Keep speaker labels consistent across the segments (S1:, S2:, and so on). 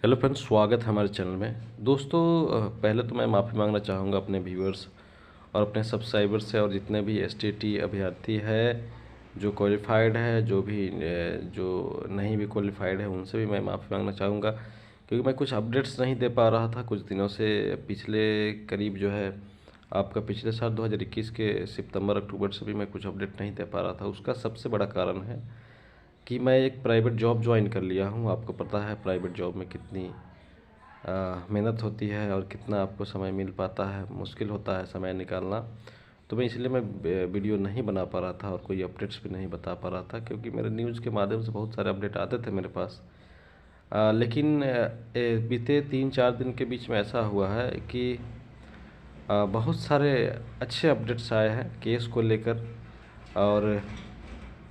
S1: Hello friends, स्वागत है हमारे चैनल में। दोस्तों, पहले तो मैं माफ़ी मांगना चाहूँगा अपने व्यूअर्स और अपने सब्सक्राइबर्स से, और जितने भी एसटीटी अभ्यर्थी है जो क्वालिफाइड है, जो नहीं भी क्वालिफाइड है, उनसे भी मैं माफ़ी मांगना चाहूँगा, क्योंकि मैं कुछ अपडेट्स नहीं दे पा रहा था कुछ दिनों से। पिछले करीब जो है आपका पिछले साल 2021 के सितंबर अक्टूबर से भी मैं कुछ अपडेट नहीं दे पा रहा था। उसका सबसे बड़ा कारण है कि मैं एक प्राइवेट जॉब ज्वाइन कर लिया हूँ। आपको पता है प्राइवेट जॉब में कितनी मेहनत होती है और कितना आपको समय मिल पाता है, मुश्किल होता है समय निकालना। तो मैं इसलिए वीडियो नहीं बना पा रहा था और कोई अपडेट्स भी नहीं बता पा रहा था, क्योंकि मेरे न्यूज़ के माध्यम से बहुत सारे अपडेट आते थे मेरे पास। लेकिन बीते 3-4 दिन के बीच में ऐसा हुआ है कि बहुत सारे अच्छे अपडेट्स आए हैं केस को लेकर, और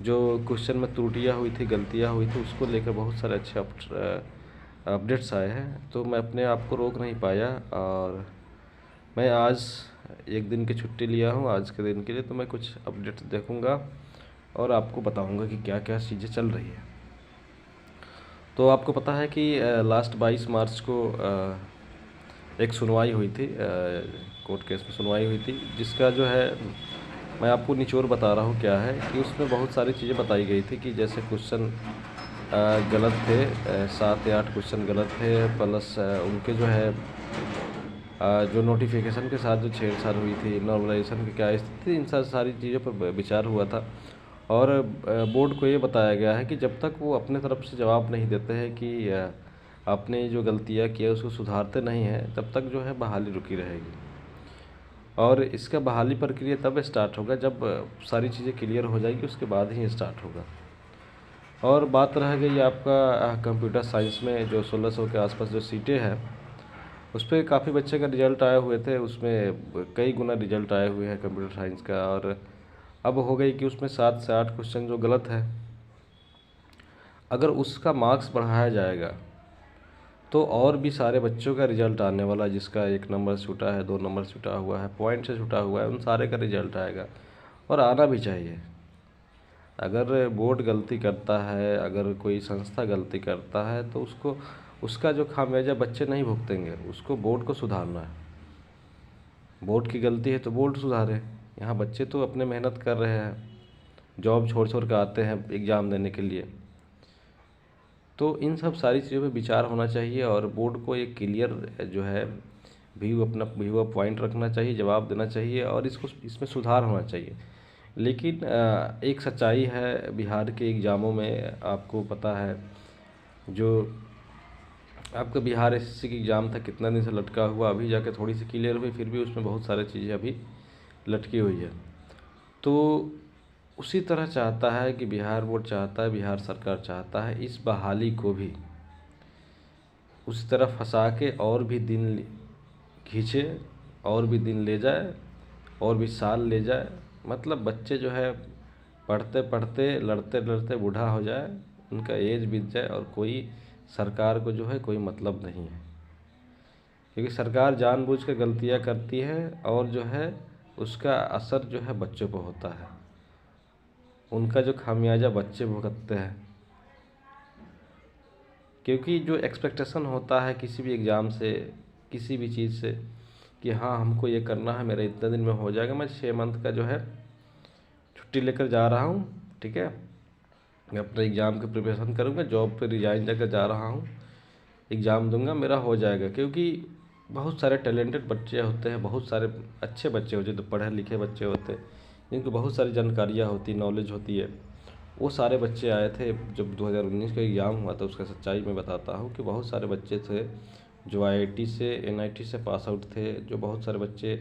S1: जो क्वेश्चन में त्रुटियाँ हुई थी, गलतियाँ हुई थी, उसको लेकर बहुत सारे अच्छे अपडेट्स आए हैं। तो मैं अपने आप को रोक नहीं पाया और मैं आज एक दिन की छुट्टी लिया हूँ आज के दिन के लिए। तो मैं कुछ अपडेट्स देखूँगा और आपको बताऊँगा कि क्या क्या चीज़ें चल रही है। तो आपको पता है कि लास्ट 22 मार्च को एक सुनवाई हुई थी, कोर्ट केस में सुनवाई हुई थी, जिसका जो है मैं आपको निचोड़ बता रहा हूँ क्या है कि उसमें बहुत सारी चीज़ें बताई गई थी कि जैसे क्वेश्चन गलत थे, 7 या 8 क्वेश्चन गलत थे, प्लस उनके जो है जो नोटिफिकेशन के साथ जो छेड़छाड़ हुई थी, नॉर्मलाइजेशन की क्या स्थिति थी, इन सारी चीज़ों पर विचार हुआ था। और बोर्ड को ये बताया गया है कि जब तक वो अपने तरफ से जवाब नहीं देते हैं कि आपने जो गलतियाँ की है उसको सुधारते नहीं हैं, तब तक जो है बहाली रुकी रहेगी। और इसका बहाली प्रक्रिया तब स्टार्ट होगा जब सारी चीज़ें क्लियर हो जाएगी, उसके बाद ही स्टार्ट होगा। और बात रह गई आपका कंप्यूटर साइंस में जो 1600 के आसपास जो सीटें हैं, उस पर काफ़ी बच्चे का रिजल्ट आए हुए थे, उसमें कई गुना रिजल्ट आए हुए हैं कंप्यूटर साइंस का। और अब हो गई कि उसमें 7 से 8 क्वेश्चन जो गलत है, अगर उसका मार्क्स बढ़ाया जाएगा तो और भी सारे बच्चों का रिजल्ट आने वाला, जिसका 1 नंबर से छूटा है, 2 नंबर से छूटा हुआ है, पॉइंट से छूटा हुआ है, उन सारे का रिजल्ट आएगा। और आना भी चाहिए। अगर बोर्ड गलती करता है, अगर कोई संस्था गलती करता है, तो उसका जो खामियाजा बच्चे नहीं भुगतेंगे, उसको बोर्ड को सुधारना है। बोर्ड की गलती है तो बोर्ड सुधारे। यहाँ बच्चे तो अपने मेहनत कर रहे हैं, जॉब छोड़ छोड़ कर आते हैं एग्ज़ाम देने के लिए। तो इन सब सारी चीज़ों पे विचार होना चाहिए और बोर्ड को एक क्लियर जो है अपना व्यू पॉइंट रखना चाहिए, जवाब देना चाहिए और इसमें सुधार होना चाहिए। लेकिन एक सच्चाई है बिहार के एग्ज़ामों में, आपको पता है जो आपका बिहार एसएससी की एग्ज़ाम था कितना दिन से लटका हुआ, अभी जाके थोड़ी सी क्लियर हुई, फिर भी उसमें बहुत सारी चीज़ें अभी लटकी हुई है। तो उसी तरह चाहता है कि बिहार बोर्ड चाहता है, बिहार सरकार चाहता है इस बहाली को भी उसी तरह फंसा के और भी दिन खींचे, और भी दिन ले जाए, और भी साल ले जाए। मतलब बच्चे जो है पढ़ते पढ़ते, लड़ते लड़ते बूढ़ा हो जाए, उनका एज बीत जाए और कोई सरकार को जो है कोई मतलब नहीं है। क्योंकि सरकार जानबूझ कर गलतियाँ करती है और जो है उसका असर जो है बच्चों पर होता है, उनका जो खामियाजा बच्चे भुगतते हैं। क्योंकि जो एक्सपेक्टेशन होता है किसी भी एग्ज़ाम से, किसी भी चीज़ से, कि हाँ हमको ये करना है, मेरा इतने दिन में हो जाएगा, मैं 6 मंथ का जो है छुट्टी लेकर जा रहा हूँ, ठीक है, मैं अपने एग्ज़ाम की प्रिपरेशन करूँगा, जॉब पे रिज़ाइन देकर जा रहा हूँ, एग्ज़ाम दूंगा, मेरा हो जाएगा। क्योंकि बहुत सारे टैलेंटेड बच्चे होते हैं, बहुत सारे अच्छे बच्चे होते हैं, जो पढ़े लिखे बच्चे होते हैं, जिनको बहुत सारी जानकारियाँ होती, नॉलेज होती है, वो सारे बच्चे आए थे। जब 2019 का एग्ज़ाम हुआ था, उसका सच्चाई मैं बताता हूँ कि बहुत सारे बच्चे थे जो आईआईटी से, एनआईटी से पास आउट थे, जो बहुत सारे बच्चे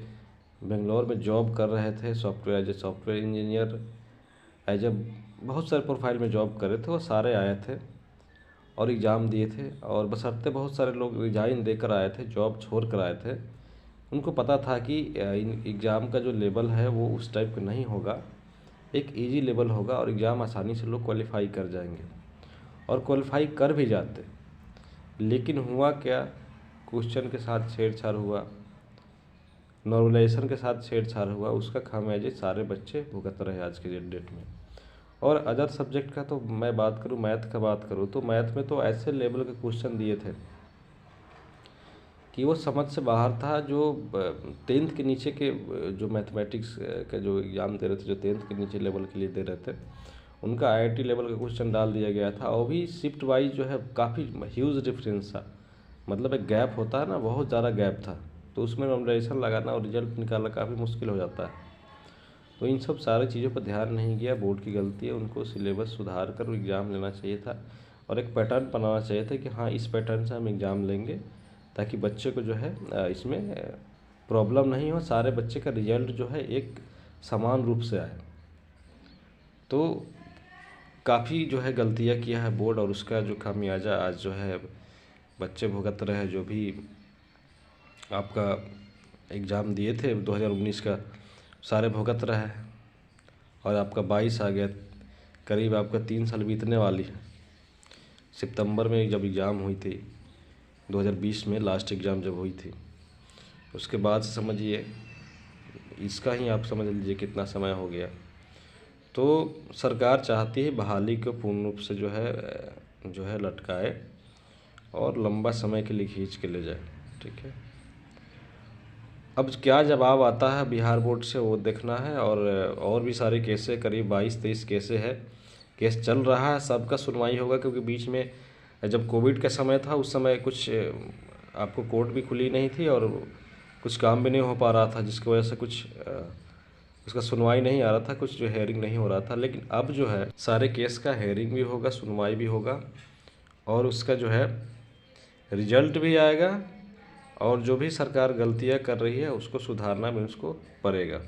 S1: बेंगलोर में जॉब कर रहे थे, as a software engineer, as a बहुत सारे प्रोफाइल में जॉब कर रहे थे, वो सारे आए थे और एग्ज़ाम दिए थे। और बशर्ते बहुत सारे लोग रिजाइन देकर आए थे, जॉब छोड़ कर आए थे, उनको पता था कि इन एग्ज़ाम का जो लेवल है वो उस टाइप का नहीं होगा, एक इजी लेवल होगा और एग्ज़ाम आसानी से लोग क्वालिफाई कर जाएंगे, और क्वालिफाई कर भी जाते। लेकिन हुआ क्या, क्वेश्चन के साथ छेड़छाड़ हुआ, नॉर्मलाइजेशन के साथ छेड़छाड़ हुआ, उसका खामियाजे सारे बच्चे भुगत रहे आज के डेट में। और अदर सब्जेक्ट का तो मैं बात करूँ, मैथ का बात करूँ, तो मैथ में तो ऐसे लेवल के क्वेश्चन दिए थे कि वो समझ से बाहर था। जो 10th के नीचे के जो मैथमेटिक्स का जो एग्ज़ाम दे रहे थे, जो 10th के नीचे लेवल के लिए दे रहे थे, उनका आईआईटी लेवल का क्वेश्चन डाल दिया गया था। और भी शिफ्ट वाइज जो है काफ़ी ह्यूज डिफरेंस था। मतलब एक गैप होता है ना, बहुत ज़्यादा गैप था। तो उसमें नॉमिनेशन लगाना और रिजल्ट निकालना काफ़ी मुश्किल हो जाता है। तो इन सब सारी चीज़ों पर ध्यान नहीं किया, बोर्ड की गलती है। उनको सिलेबस सुधार कर एग्ज़ाम लेना चाहिए था और एक पैटर्न बनाना चाहिए था कि हाँ, इस पैटर्न से हम एग्ज़ाम लेंगे, ताकि बच्चे को जो है इसमें प्रॉब्लम नहीं हो, सारे बच्चे का रिजल्ट जो है एक समान रूप से आए। तो काफ़ी जो है गलतियाँ किया है बोर्ड, और उसका जो खामियाजा आज जो है बच्चे भुगत रहे हैं। जो भी आपका एग्ज़ाम दिए थे 2019 का, सारे भुगत रहे हैं। और आपका 22 आ गया, करीब आपका 3 साल बीतने वाली है। सितंबर में जब एग्ज़ाम हुई थी 2020 में, लास्ट एग्ज़ाम जब हुई थी, उसके बाद से समझिए इसका ही आप समझ लीजिए कितना समय हो गया। तो सरकार चाहती है बहाली को पूर्ण रूप से जो है लटकाए और लंबा समय के लिए खींच के ले जाए। ठीक है, अब क्या जवाब आता है बिहार बोर्ड से वो देखना है। और भी सारे केसें, करीब 22-23 केसें है, केस चल रहा है, सबका सुनवाई होगा। क्योंकि बीच में जब कोविड का समय था, उस समय कुछ आपको कोर्ट भी खुली नहीं थी और कुछ काम भी नहीं हो पा रहा था, जिसकी वजह से कुछ उसका सुनवाई नहीं आ रहा था, कुछ जो हेयरिंग नहीं हो रहा था। लेकिन अब जो है सारे केस का हेयरिंग भी होगा, सुनवाई भी होगा, और उसका जो है रिजल्ट भी आएगा। और जो भी सरकार गलतियां कर रही है उसको सुधारना भी उसको पड़ेगा।